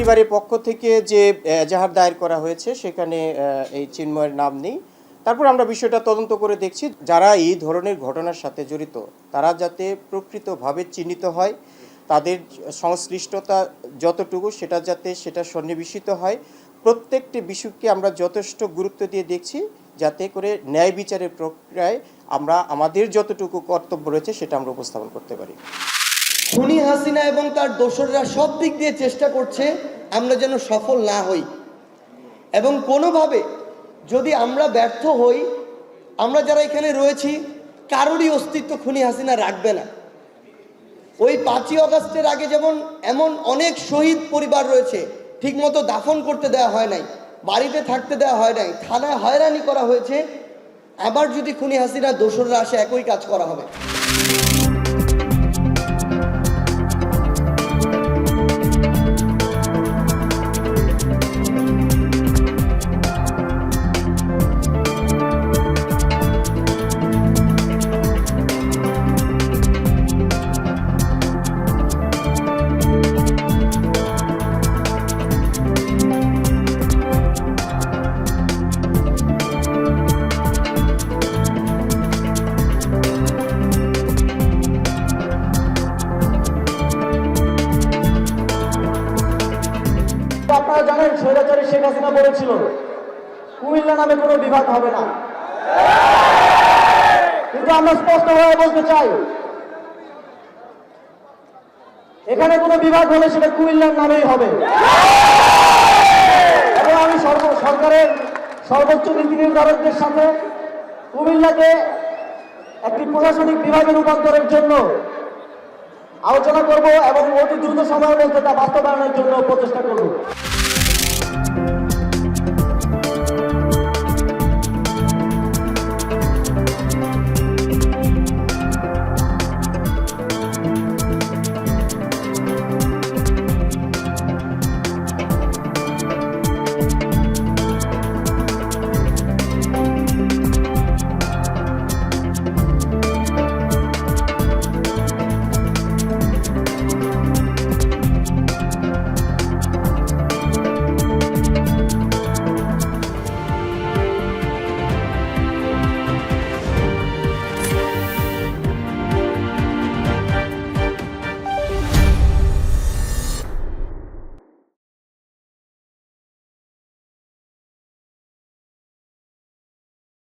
পরিবারের পক্ষ থেকে যে এজাহার দায়ের করা হয়েছে সেখানে এই চিন্ময়ের নাম নেই। তারপর আমরা বিষয়টা তদন্ত করে দেখছি যারা এই ধরনের ঘটনার সাথে জড়িত তারা যাতে প্রকৃতভাবে চিহ্নিত হয়, তাদের সংশ্লিষ্টতা যতটুকু সেটা সন্নিবেশিত হয়। প্রত্যেকটি বিষয়কে আমরা যথেষ্ট গুরুত্ব দিয়ে দেখছি যাতে করে ন্যায় বিচারের প্রক্রিয়ায় আমরা আমাদের যতটুকু কর্তব্য রয়েছে সেটা আমরা উপস্থাপন করতে পারি। খুনি হাসিনা এবং তার দোসররা সব দিক দিয়ে চেষ্টা করছে আমরা যেন সফল না হই, এবং কোনোভাবে যদি আমরা ব্যর্থ হই, আমরা যারা এখানে রয়েছি কারোরই অস্তিত্ব খুনি হাসিনা রাখবে না। ওই 5ই আগস্টের আগে যেমন এমন অনেক শহীদ পরিবার রয়েছে ঠিকমতো দাফন করতে দেওয়া হয় নাই, বাড়িতে থাকতে দেওয়া হয় নাই, থানায় হয়রানি করা হয়েছে, আবার যদি খুনি হাসিনা দোসররা আসে একই কাজ করা হবে। আপনারা জানেন স্বৈরাচারী শেখ হাসিনা বলেছিল কুমিল্লা নামে কোনো বিভাগ হবে না, কিন্তু আমরা স্পষ্টভাবে বলতে চাই এখানে কোনো বিভাগ হলে সেটা কুমিল্লার নামেই হবে। এবং আমি সরকারের সর্বোচ্চ নীতি নির্ধারকদের সাথে কুমিল্লাকে একটি প্রশাসনিক বিভাগে রূপান্তরের জন্য আলোচনা করব এবং অতি দ্রুত সময়ের মধ্যে তা বাস্তবায়নের জন্য প্রচেষ্টা করব।